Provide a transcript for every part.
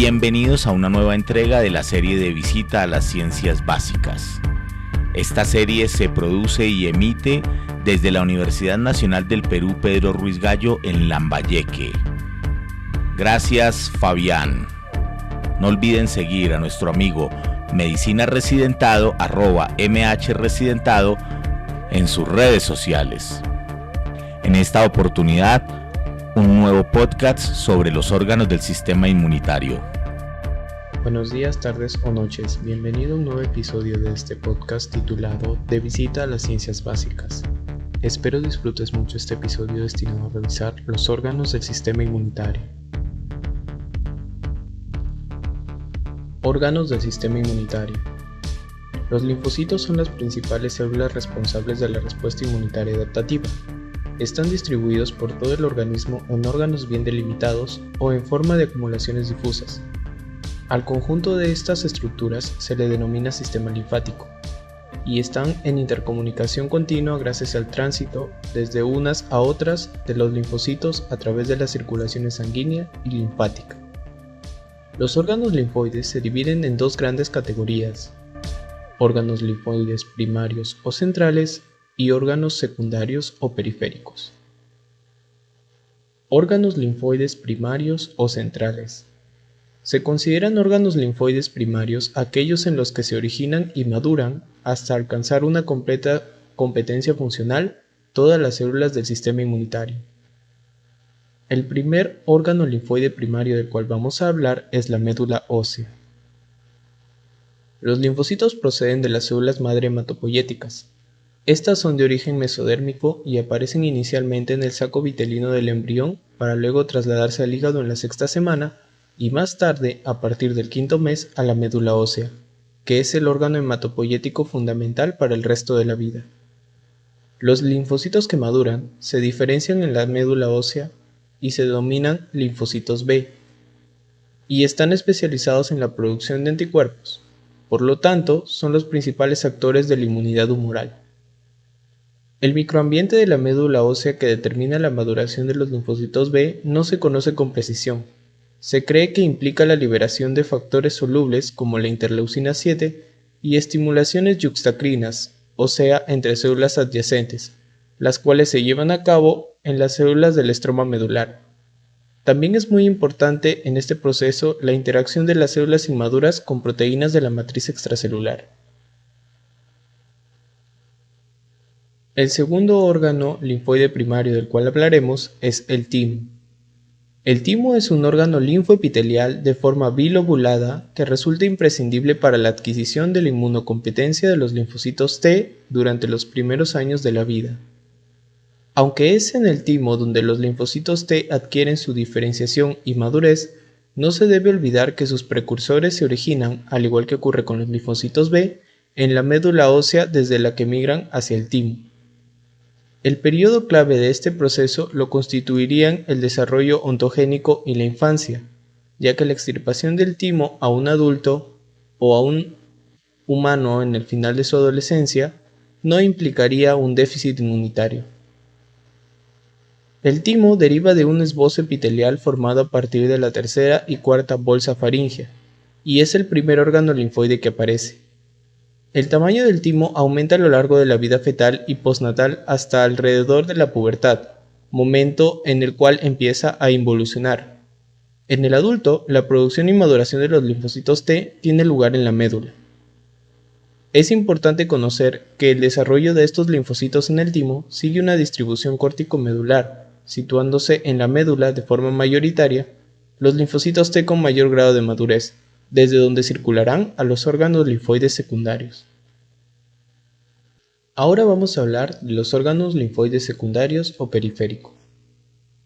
Bienvenidos a una nueva entrega de la serie de Visita a las Ciencias Básicas. Esta serie se produce y emite desde la Universidad Nacional del Perú Pedro Ruiz Gallo en Lambayeque. Gracias, Fabián. No olviden seguir a nuestro amigo Medicina Residentado, @mhresidentado, en sus redes sociales. En esta oportunidad, un nuevo podcast sobre los órganos del sistema inmunitario. Buenos días, tardes o noches. Bienvenido a un nuevo episodio de este podcast titulado De Visita a las Ciencias Básicas. Espero disfrutes mucho este episodio destinado a revisar los órganos del sistema inmunitario. Órganos del sistema inmunitario. Los linfocitos son las principales células responsables de la respuesta inmunitaria adaptativa. Están distribuidos por todo el organismo en órganos bien delimitados o en forma de acumulaciones difusas. Al conjunto de estas estructuras se le denomina sistema linfático y están en intercomunicación continua gracias al tránsito desde unas a otras de los linfocitos a través de la circulación sanguínea y linfática. Los órganos linfoides se dividen en dos grandes categorías: órganos linfoides primarios o centrales y órganos secundarios o periféricos. Órganos linfoides primarios o centrales. Se consideran órganos linfoides primarios aquellos en los que se originan y maduran hasta alcanzar una completa competencia funcional todas las células del sistema inmunitario. El primer órgano linfoide primario del cual vamos a hablar es la médula ósea. Los linfocitos proceden de las células madre hematopoyéticas. Estas son de origen mesodérmico y aparecen inicialmente en el saco vitelino del embrión para luego trasladarse al hígado en la sexta semana y más tarde, a partir del quinto mes, a la médula ósea, que es el órgano hematopoyético fundamental para el resto de la vida. Los linfocitos que maduran se diferencian en la médula ósea y se denominan linfocitos B, y están especializados en la producción de anticuerpos. Por lo tanto, son los principales actores de la inmunidad humoral. El microambiente de la médula ósea que determina la maduración de los linfocitos B no se conoce con precisión. Se cree que implica la liberación de factores solubles como la interleucina 7 y estimulaciones yuxtacrinas, o sea, entre células adyacentes, las cuales se llevan a cabo en las células del estroma medular. También es muy importante en este proceso la interacción de las células inmaduras con proteínas de la matriz extracelular. El segundo órgano linfoide primario del cual hablaremos es el timo. El timo es un órgano linfoepitelial de forma bilobulada que resulta imprescindible para la adquisición de la inmunocompetencia de los linfocitos T durante los primeros años de la vida. Aunque es en el timo donde los linfocitos T adquieren su diferenciación y madurez, no se debe olvidar que sus precursores se originan, al igual que ocurre con los linfocitos B, en la médula ósea desde la que migran hacia el timo. El periodo clave de este proceso lo constituirían el desarrollo ontogénico y la infancia, ya que la extirpación del timo a un adulto o a un humano en el final de su adolescencia no implicaría un déficit inmunitario. El timo deriva de un esbozo epitelial formado a partir de la tercera y cuarta bolsa faríngea, y es el primer órgano linfoide que aparece. El tamaño del timo aumenta a lo largo de la vida fetal y postnatal hasta alrededor de la pubertad, momento en el cual empieza a involucionar. En el adulto, la producción y maduración de los linfocitos T tiene lugar en la médula. Es importante conocer que el desarrollo de estos linfocitos en el timo sigue una distribución córtico-medular, situándose en la médula de forma mayoritaria los linfocitos T con mayor grado de madurez, desde donde circularán a los órganos linfoides secundarios. Ahora vamos a hablar de los órganos linfoides secundarios o periféricos.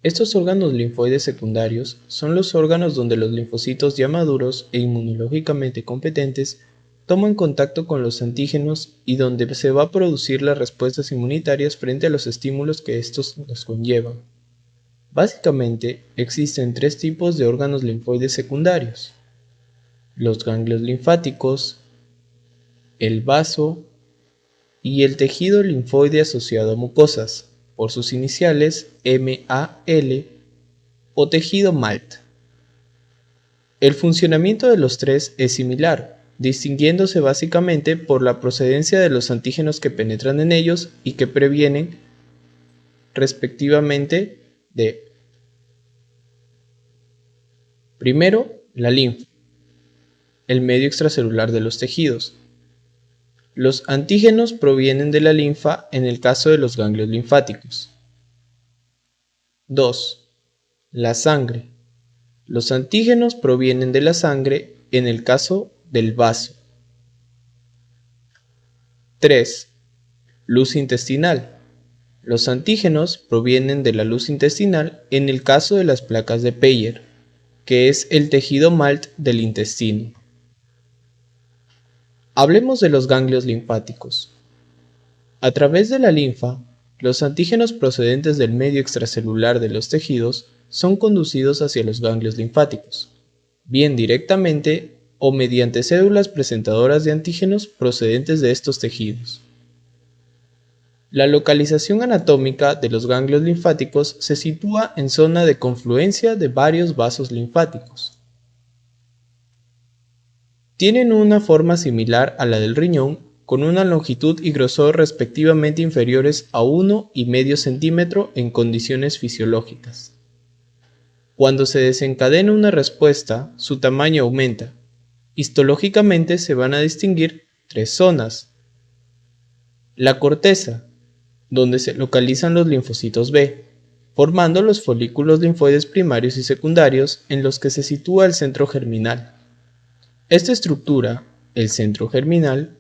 Estos órganos linfoides secundarios son los órganos donde los linfocitos ya maduros e inmunológicamente competentes toman contacto con los antígenos y donde se va a producir las respuestas inmunitarias frente a los estímulos que estos nos conllevan. Básicamente, existen tres tipos de órganos linfoides secundarios: los ganglios linfáticos, el vaso y el tejido linfoide asociado a mucosas, por sus iniciales MAL o tejido MALT. El funcionamiento de los tres es similar, distinguiéndose básicamente por la procedencia de los antígenos que penetran en ellos y que previenen, respectivamente, de: primero, la linfa, el medio extracelular de los tejidos. Los antígenos provienen de la linfa en el caso de los ganglios linfáticos. 2. La sangre. Los antígenos provienen de la sangre en el caso del vaso. 3. Luz intestinal. Los antígenos provienen de la luz intestinal en el caso de las placas de Peyer, que es el tejido Malt del intestino. Hablemos de los ganglios linfáticos. A través de la linfa, los antígenos procedentes del medio extracelular de los tejidos son conducidos hacia los ganglios linfáticos, bien directamente o mediante células presentadoras de antígenos procedentes de estos tejidos. La localización anatómica de los ganglios linfáticos se sitúa en zona de confluencia de varios vasos linfáticos. Tienen una forma similar a la del riñón, con una longitud y grosor respectivamente inferiores a 1,5 centímetro en condiciones fisiológicas. Cuando se desencadena una respuesta, su tamaño aumenta. Histológicamente se van a distinguir 3 zonas. La corteza, donde se localizan los linfocitos B, formando los folículos linfoides primarios y secundarios en los que se sitúa el centro germinal. Esta estructura, el centro germinal,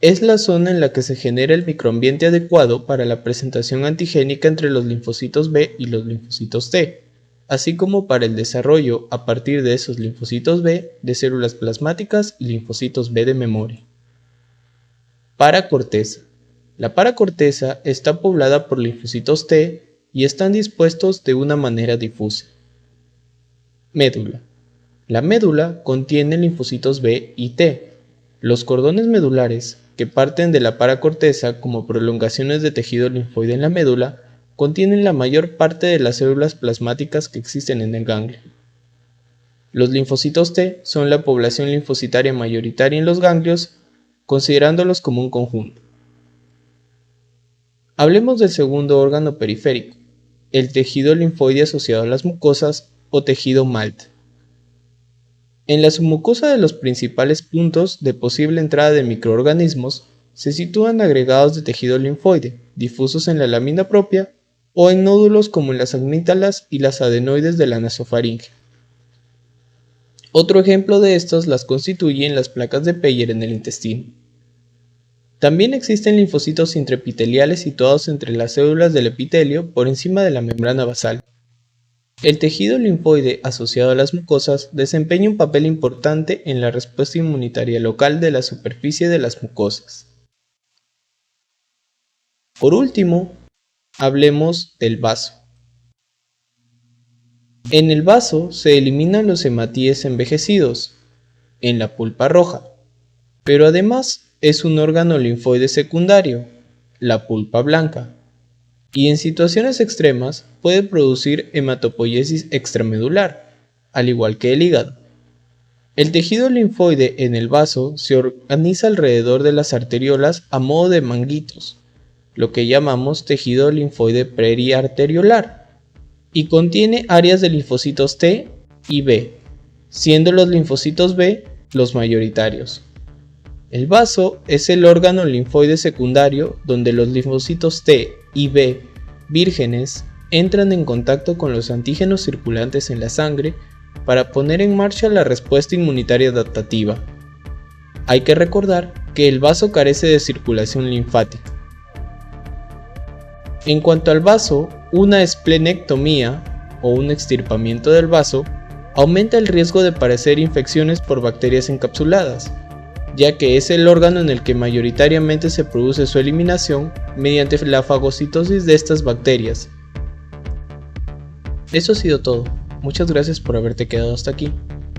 es la zona en la que se genera el microambiente adecuado para la presentación antigénica entre los linfocitos B y los linfocitos T, así como para el desarrollo a partir de esos linfocitos B de células plasmáticas y linfocitos B de memoria. Paracorteza. La paracorteza está poblada por linfocitos T y están dispuestos de una manera difusa. Médula. La médula contiene linfocitos B y T. Los cordones medulares, que parten de la paracorteza como prolongaciones de tejido linfoide en la médula, contienen la mayor parte de las células plasmáticas que existen en el ganglio. Los linfocitos T son la población linfocitaria mayoritaria en los ganglios, considerándolos como un conjunto. Hablemos del segundo órgano periférico, el tejido linfoide asociado a las mucosas o tejido Malt. En la submucosa de los principales puntos de posible entrada de microorganismos se sitúan agregados de tejido linfoide, difusos en la lámina propia o en nódulos como en las amígdalas y las adenoides de la nasofaringe. Otro ejemplo de estos las constituyen las placas de Peyer en el intestino. También existen linfocitos intraepiteliales situados entre las células del epitelio por encima de la membrana basal. El tejido linfoide asociado a las mucosas desempeña un papel importante en la respuesta inmunitaria local de la superficie de las mucosas. Por último, hablemos del vaso. En el vaso se eliminan los hematíes envejecidos, en la pulpa roja, pero además es un órgano linfoide secundario, la pulpa blanca, y en situaciones extremas puede producir hematopoiesis extramedular, al igual que el hígado. El tejido linfoide en el vaso se organiza alrededor de las arteriolas a modo de manguitos, lo que llamamos tejido linfoide periarteriolar, y contiene áreas de linfocitos T y B, siendo los linfocitos B los mayoritarios. El vaso es el órgano linfoide secundario donde los linfocitos T y B vírgenes entran en contacto con los antígenos circulantes en la sangre para poner en marcha la respuesta inmunitaria adaptativa. Hay que recordar que el vaso carece de circulación linfática. En cuanto al vaso, una esplenectomía o un extirpamiento del vaso aumenta el riesgo de padecer infecciones por bacterias encapsuladas, ya que es el órgano en el que mayoritariamente se produce su eliminación mediante la fagocitosis de estas bacterias. Eso ha sido todo. Muchas gracias por haberte quedado hasta aquí.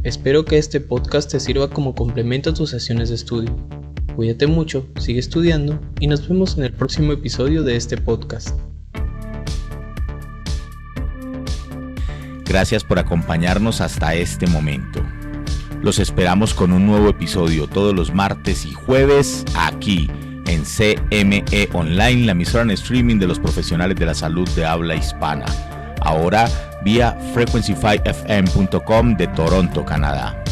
Espero que este podcast te sirva como complemento a tus sesiones de estudio. Cuídate mucho, sigue estudiando y nos vemos en el próximo episodio de este podcast. Gracias por acompañarnos hasta este momento. Los esperamos con un nuevo episodio todos los martes y jueves aquí en CME Online, la emisora en streaming de los profesionales de la salud de habla hispana. Ahora vía frequencyfyfm.com de Toronto, Canadá.